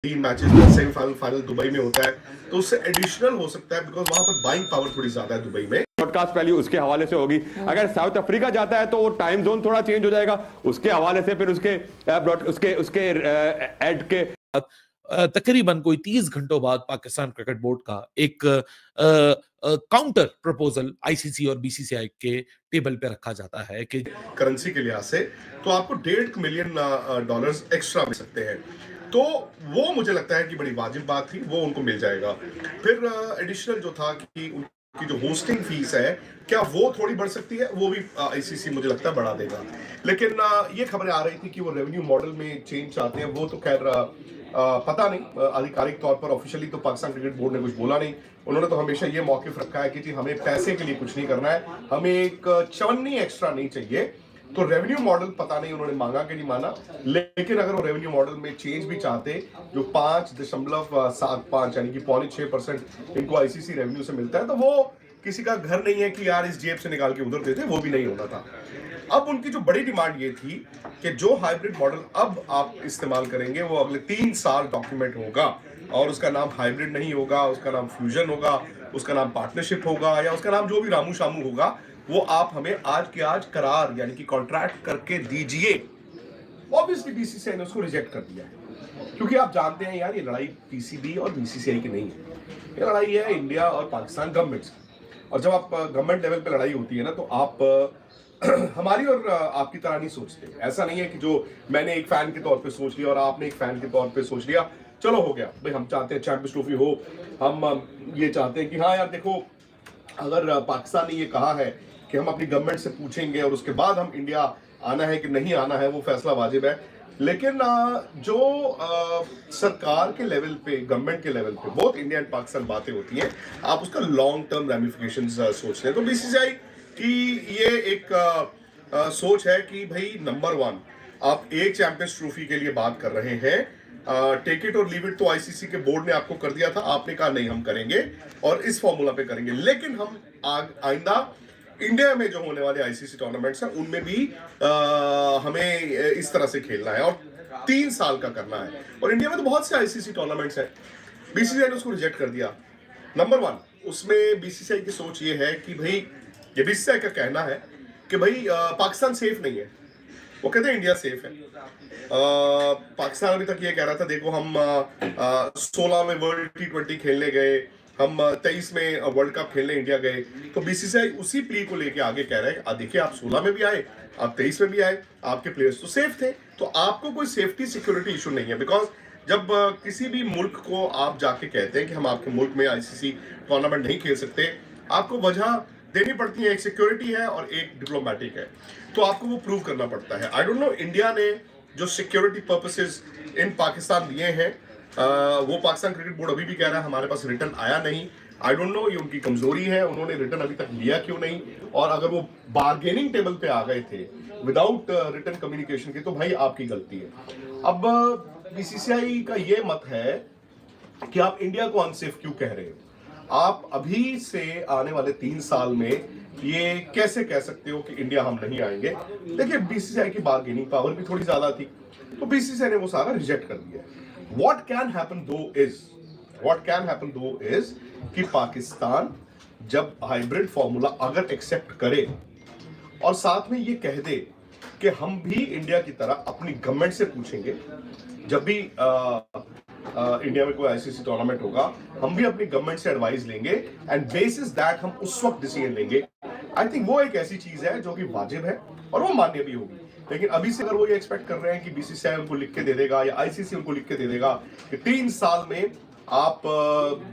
3 matches में semifinal final Dubai में होता है, तो उससे एडिशनल हो सकता है बिकॉज वहां पर बाइंग पावर थोड़ी ज्यादा है दुबई में। ब्रॉडकास्ट वैल्यू उसके हवाले से होगी। अगर साउथ अफ्रीका जाता है तो वो टाइम जोन थोड़ा चेंज हो जाएगा, उसके हवाले से फिर उसके एड के तकरीबन कोई 30 घंटों बाद पाकिस्तान क्रिकेट बोर्ड का एक काउंटर प्रपोजल आईसीसी और बीसीसीआई के टेबल पे रखा जाता है कि करेंसी के लिहाज से तो आपको $1.5 मिलियन एक्स्ट्रा मिल सकते हैं, तो वो मुझे लगता है कि बड़ी वाजिब बात थी, वो उनको मिल जाएगा। फिर एडिशनल जो था कि उनकी जो होस्टिंग फीस है क्या वो थोड़ी बढ़ सकती है, वो भी आईसीसी मुझे लगता है बढ़ा देगा। लेकिन ये खबरें आ रही थी कि वो रेवेन्यू मॉडल में चेंज चाहते हैं, वो तो खैर पता नहीं, आधिकारिक तौर पर ऑफिशियली तो पाकिस्तान क्रिकेट बोर्ड ने कुछ बोला नहीं। उन्होंने तो हमेशा ये मौकिफ रखा है कि जी हमें पैसे के लिए कुछ नहीं करना है, हमें एक चवन्नी एक्स्ट्रा नहीं चाहिए। तो रेवेन्यू मॉडल पता नहीं उन्होंने मांगा कि नहीं माना, लेकिन अगर वो रेवेन्यू मॉडल में चेंज भी चाहते, जो 5.75 यानी कि 5.6% इनको आईसीसी रेवेन्यू से मिलता है, तो वो किसी का घर नहीं है कि यार इस जेब से निकाल के उधर देते, वो भी नहीं होना था। अब उनकी जो बड़ी डिमांड ये थी कि जो हाइब्रिड मॉडल अब आप इस्तेमाल करेंगे वो अगले 3 साल डॉक्यूमेंट होगा, और उसका नाम हाइब्रिड नहीं होगा, उसका नाम फ्यूजन होगा, उसका नाम पार्टनरशिप होगा, या उसका नाम जो भी रामू शामू होगा, वो आप हमें आज के आज करार यानी कि कॉन्ट्रैक्ट करके दीजिए। ऑब्वियसली बीसीसीआई ने उसको रिजेक्ट कर दिया है, क्योंकि आप जानते हैं यार ये लड़ाई पीसीबी और बीसीसीआई की नहीं है, ये लड़ाई है इंडिया और पाकिस्तान गवर्नमेंट्स की। और जब आप गवर्नमेंट लेवल पे लड़ाई होती है ना, तो आप हमारी और आपकी तरह नहीं सोचते। ऐसा नहीं है कि जो मैंने एक फैन के तौर पे सोच लिया और आपने एक फैन के तौर पे सोच लिया, चलो हो गया भाई, हम चाहते हैं चैंपियंस ट्रॉफी हो, हम ये चाहते हैं कि हाँ यार देखो, अगर पाकिस्तान ने ये कहा है कि हम अपनी गवर्नमेंट से पूछेंगे और उसके बाद हम इंडिया आना है कि नहीं आना है, वो फैसला वाजिब है। लेकिन जो सरकार के लेवल पे, गवर्नमेंट के लेवल पे बहुत इंडिया एंड पाकिस्तान बातें होती हैं, आप उसका लॉन्ग टर्म रेमिफिकेशंस सोचते हैं। तो बीसीसीआई कि ये एक सोच है कि भाई नंबर 1 आप एक चैंपियंस ट्रॉफी के लिए बात कर रहे हैं, टेक इट और लीव इट तो आईसीसी के बोर्ड ने आपको कर दिया था, आपने कहा नहीं हम करेंगे और इस फॉर्मूला पे करेंगे। लेकिन हम आइंदा इंडिया में जो होने वाले आईसीसी टूर्नामेंट्स हैं उनमें भी हमें इस तरह से खेलना है और 3 साल का करना है। और इंडिया में तो बहुत से आईसीसी टूर्नामेंट्स हैं, बीसीसीआई ने उसको रिजेक्ट कर दिया। नंबर 1 उसमें बीसीसीआई की सोच ये है कि भाई, ये बीसीसीआई का कहना है कि भाई पाकिस्तान सेफ नहीं है, वो कहते हैं इंडिया सेफ है। पाकिस्तान अभी तक ये कह रहा था देखो हम 16 में वर्ल्ड T20 खेलने गए, हम 23 में वर्ल्ड कप खेलने इंडिया गए, तो बीसीसीआई उसी प्ली को लेके आगे कह रहे हैं देखिए आप 16 में भी आए, आप 23 में भी आए, आपके प्लेयर्स तो सेफ थे, तो आपको कोई सेफ्टी सिक्योरिटी इशू नहीं है। बिकॉज जब किसी भी मुल्क को आप जाके कहते हैं कि हम आपके मुल्क में आईसीसी टूर्नामेंट नहीं खेल सकते, आपको वजह देनी पड़ती है, एक सिक्योरिटी है और एक डिप्लोमेटिक है, तो आपको वो प्रूव करना पड़ता है। आई डोंट नो इंडिया ने जो सिक्योरिटी पर्पसेस इन पाकिस्तान दिए हैं, वो पाकिस्तान क्रिकेट बोर्ड अभी भी कह रहा है हमारे पास रिटर्न आया नहीं। आई डोंट नो ये उनकी कमजोरी है, उन्होंने रिटर्न अभी तक लिया क्यों नहीं, और अगर वो बार्गेनिंग टेबल पे आ गए थे विदाउट रिटर्न कम्युनिकेशन के, तो भाई आपकी गलती है। अब बीसीसीआई का ये मत है कि आप इंडिया को अनसेफ क्यों कह रहे हो, आप अभी से आने वाले 3 साल में ये कैसे कह सकते हो कि इंडिया हम नहीं आएंगे। देखिए बीसीसीआई की बार्गेनिंग पावर भी थोड़ी ज्यादा थी, तो बीसीसीआई ने वो सारा रिजेक्ट कर दिया। व्हाट कैन हैपन दो इज कि पाकिस्तान जब हाइब्रिड फॉर्मूला अगर एक्सेप्ट करे और साथ में ये कह दे कि हम भी इंडिया की तरह अपनी गवर्नमेंट से पूछेंगे, जब भी इंडिया में कोई आईसीसी टूर्नामेंट होगा हम भी अपनी गवर्नमेंट से एडवाइस लेंगे एंड बेसिस दैट हम उस वक्त डिसीजन लेंगे। आई थिंक वो एक ऐसी चीज है जो कि वाजिब है और वो मान्य भी होगी। लेकिन अभी से अगर वो ये एक्सपेक्ट कर रहे हैं कि बीसीसीआई उनको लिख के दे देगा या आईसीसी उनको लिख के दे देगा कि 3 साल में आप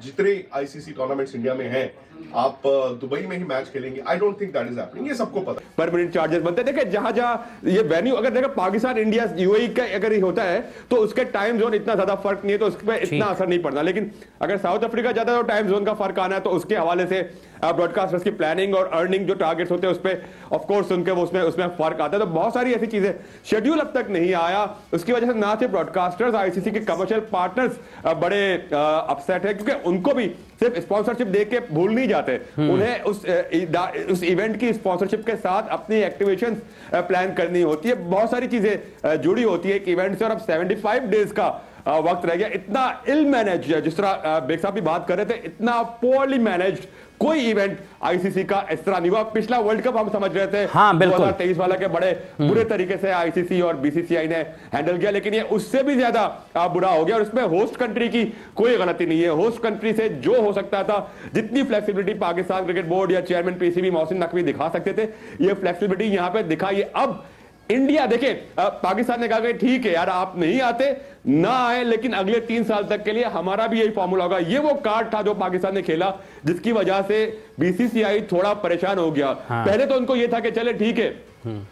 जितने आईसीसी टूर्नामेंट्स इंडिया में हैं आप दुबई में ही मैच खेलेंगे, I don't think that is happening, ये सबको पता है। पर मिनट चार्जेस बनते हैं। देखिए जहां जहां ये वेन्यू अगर देखो पाकिस्तान इंडिया यूएई का अगर ये होता है तो उसके टाइम जोन इतना ज्यादा फर्क नहीं है, तो उस पर इतना असर नहीं पड़ता। लेकिन अगर साउथ अफ्रीका जाता है तो टाइम जोन का फर्क आना है, तो उसके हवाले से ब्रॉडकास्टर्स की प्लानिंग और अर्निंग जो टारगेट्स होते हैं उस पर ऑफकोर्स उनके उसमें फर्क आता है। तो बहुत सारी ऐसी चीजें, शेड्यूल अब तक नहीं आया, उसकी वजह से ना सिर्फ ब्रॉडकास्टर्स, आईसीसी के कमर्शियल पार्टनर्स बड़े अपसेट है, क्योंकि उनको भी सिर्फ स्पॉन्सरशिप दे के भूल नहीं जाते, उन्हें उस इवेंट की स्पॉन्सरशिप के साथ अपनी एक्टिवेशन प्लान करनी होती है, बहुत सारी चीजें जुड़ी होती है एक इवेंट से। और अब 75 डेज का वक्त रह गया। इतना इल मैनेज, जिस तरह बेग साहब भी बात कर रहे थे, इतना पोअरली मैनेज्ड कोई इवेंट आईसीसी का इस तरह नहीं हुआ। पिछला वर्ल्ड कप हम समझ रहे थे, हाँ, 2023 वाला के बड़े बुरे तरीके से आईसीसी और बीसीसीआई ने हैंडल किया, लेकिन ये उससे भी ज्यादा बुरा हो गया। और इसमें होस्ट कंट्री की कोई गलती नहीं है। होस्ट कंट्री से जो हो सकता था, जितनी फ्लेक्सिबिलिटी पाकिस्तान क्रिकेट बोर्ड या चेयरमैन पीसीबी मोहसिन नकवी दिखा सकते थे, ये फ्लेक्सिबिलिटी यहां पे दिखाई। अब इंडिया देखे, पाकिस्तान ने कहा कि ठीक है यार, आप नहीं आते ना आए, लेकिन अगले 3 साल तक के लिए हमारा भी यही फॉर्मूला होगा। ये वो कार्ड था जो पाकिस्तान ने खेला, जिसकी वजह से बीसीसीआई थोड़ा परेशान हो गया। पहले तो उनको ये था कि चले ठीक है,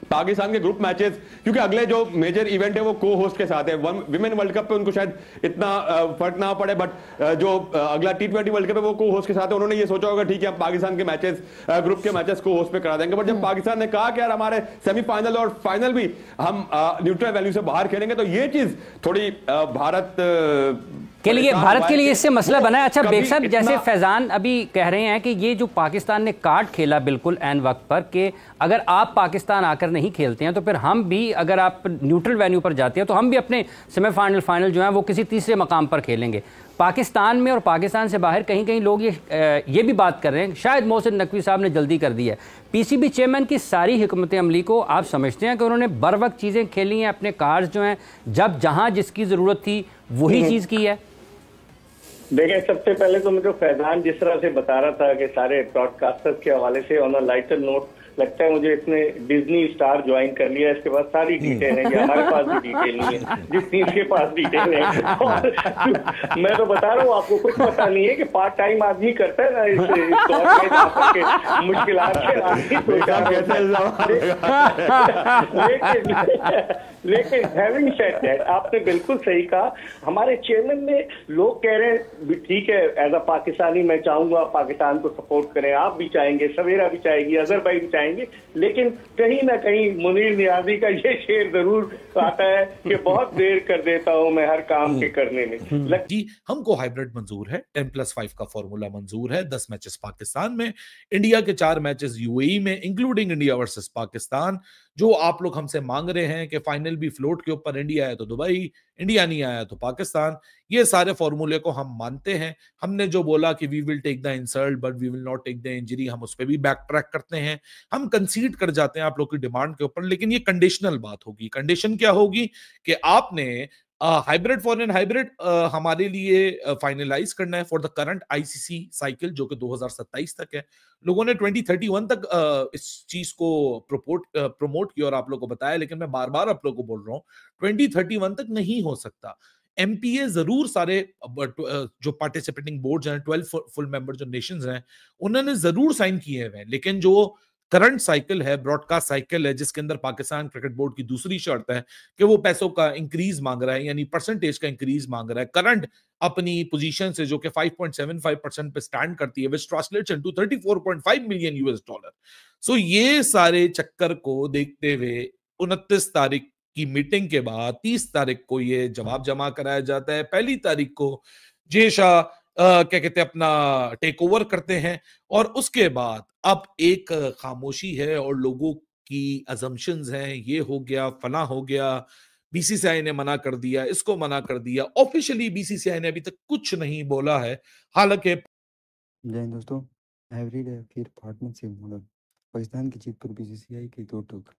पाकिस्तान के ग्रुप मैचेस, क्योंकि अगले जो मेजर इवेंट है वो को होस्ट के साथ है। विमेन वर्ल्ड कप पे उनको शायद इतना फर्क ना पड़े, बट जो अगला T20 वर्ल्ड कप है वो को होस्ट के साथ है। उन्होंने ये सोचा होगा ठीक है, हम पाकिस्तान के मैचेस, ग्रुप के मैचेस को होस्ट पे करा देंगे। बट जब पाकिस्तान ने कहा कि यार हमारे सेमीफाइनल और फाइनल भी हम न्यूट्रल वैल्यू से बाहर खेलेंगे, तो ये चीज थोड़ी भारत के लिए इससे मसला बना है। अच्छा बेग साहब, जैसे फैजान अभी कह रहे हैं कि ये जो पाकिस्तान ने कार्ड खेला बिल्कुल एन वक्त पर, कि अगर आप पाकिस्तान आकर नहीं खेलते हैं तो फिर हम भी, अगर आप न्यूट्रल वेन्यू पर जाते हैं तो हम भी अपने सेमीफाइनल फाइनल जो है वो किसी तीसरे मकाम पर खेलेंगे। पाकिस्तान में और पाकिस्तान से बाहर कहीं कहीं लोग ये भी बात कर रहे हैं, शायद मोहसिन नकवी साहब ने जल्दी कर दी है। पीसीबी चेयरमैन की सारी हिकमत अमली को आप समझते हैं कि उन्होंने बर वक्त चीज़ें खेली हैं, अपने कार्ड्स जो हैं जब जहां जिसकी ज़रूरत थी वही चीज़ की है? देखिए, सबसे पहले तो मुझे फैजान जिस तरह से बता रहा था कि सारे ब्रॉडकास्टर्स के हवाले से, ऑन अ लाइटर नोट, लगता है मुझे इसने डिज्नी स्टार ज्वाइन कर लिया। इसके पास सारी डिटेल है कि हमारे पास भी डिटेल नहीं है जितनी इसके पास डिटेल है। और मैं तो बता रहा हूँ, आपको कुछ पता नहीं है कि पार्ट टाइम आदमी करता है ना इस दौर में मुश्किलात के। लेकिन हैविंग सेड दैट, आपने बिल्कुल सही कहा। हमारे चेयरमैन ने, लोग कह रहे हैं ठीक है, एज अ पाकिस्तानी मैं चाहूंगा पाकिस्तान को सपोर्ट करें, आप भी चाहेंगे, सवेरा भी चाहेगी, अजहर भाई भी चाहेंगे, लेकिन कहीं ना कहीं मुनीर नियाजी का ये शेर जरूर आता है कि बहुत देर कर देता हूं मैं हर काम के करने में। जी, हमको हाइब्रिड मंजूर है, 10+5 का फॉर्मूला मंजूर है। 10 मैचेस पाकिस्तान में, इंडिया के 4 मैचेस यूएई में, इंक्लूडिंग इंडिया वर्सेस पाकिस्तान। जो आप लोग हमसे मांग रहे हैं कि फाइनल भी फ्लोट के ऊपर, इंडिया आया तो दुबई, इंडिया नहीं आया तो पाकिस्तान, ये सारे फॉर्मूले को हम मानते हैं। हमने जो बोला कि we will take the insult but we will not take the injury, हम उस पर भी बैक ट्रैक करते हैं, हम कंसीड कर जाते हैं आप लोग की डिमांड के ऊपर। लेकिन ये कंडीशनल बात होगी। कंडीशन क्या होगी कि आपने हाइब्रिड फॉरेन हाइब्रिड हमारे लिए फाइनलाइज करना है for the current ICC cycle, जो कि 2027 तक है। लोगों ने 2031 तक इस चीज को प्रमोट किया और आप लोगों को बताया, लेकिन मैं बार बार आप लोगों को बोल रहा हूँ 2031 तक नहीं हो सकता। एमपीए जरूर सारे जो पार्टिसिपेटिंग बोर्ड्स हैं, 12 फुल मेंबर जो नेशंस हैं, उन्होंने जरूर साइन किए हुए हैं। लेकिन जो करंट साइकिल है, ब्रॉडकास्ट साइकिल है, जिसके अंदर पाकिस्तान क्रिकेट बोर्ड की दूसरी शर्त है कि वो पैसों का इंक्रीज मांग रहा है, यानी परसेंटेज का इंक्रीज मांग रहा है करंट अपनी पोजीशन से, जो कि 5.75% पे स्टैंड करती है, विच ट्रांसलेट्स इनटू $34.5 मिलियन। सो ये सारे चक्कर को देखते हुए 29 तारीख की मीटिंग के बाद 30 तारीख को ये जवाब जमा कराया जाता है। 1 तारीख को जे शाह क्या कहते हैं अपना टेक ओवर करते हैं, और उसके बाद अब एक खामोशी है और लोगों की अजम्पशंस हैं, ये हो गया, फला हो गया, बीसीसीआई ने मना कर दिया, इसको मना कर दिया। ऑफिशियली बीसीसीआई ने अभी तक कुछ नहीं बोला है, हालांकि। जय हिंद दोस्तों, हाइब्रिड या फिर पार्टनरशिप मॉडल, पाकिस्तान की जीत पर बीसीसीआई की दो टूक।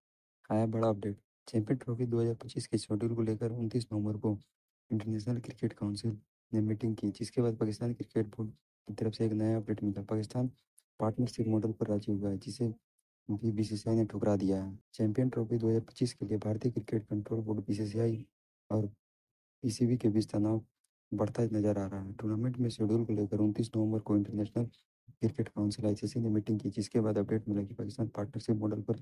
आया बड़ा अपडेट। चैंपियन ट्रॉफी 2025 के शेड्यूल को लेकर 29 नवंबर को इंटरनेशनल क्रिकेट काउंसिल ने मीटिंग की, जिसके बाद पाकिस्तान क्रिकेट बोर्ड की तरफ से एक नया अपडेट मिला। पाकिस्तान पार्टनरशिप मॉडल पर राजी हुआ है, जिसे भी बीसीसीआई ने ठुकरा दिया है। चैंपियन ट्रॉफी 2025 के लिए भारतीय क्रिकेट कंट्रोल बोर्ड, बीसीसीआई और पीसीबी के बीच तनाव बढ़ता नजर आ रहा है। टूर्नामेंट में शेड्यूल को लेकर 29 नवंबर को इंटरनेशनल क्रिकेट काउंसिल आईसीसी ने मीटिंग की, जिसके बाद अपडेट मिला कि पाकिस्तान पार्टनरशिप मॉडल पर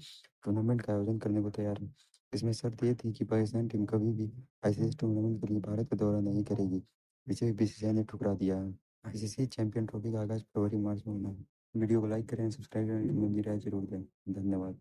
टूर्नामेंट का आयोजन करने को तैयार है। इसमें शर्त यह थी कि पाकिस्तान टीम कभी भी आईसीसी टूर्नामेंट के लिए भारत का दौरा नहीं करेगी, जिसे बीसीसीआई ने ठुकरा दिया है। आईसीसी चैंपियन ट्रॉफी का आगाज फरवरी-मार्च में होना है। वीडियो को लाइक करें, सब्सक्राइब करें, राय जरूर दें। धन्यवाद।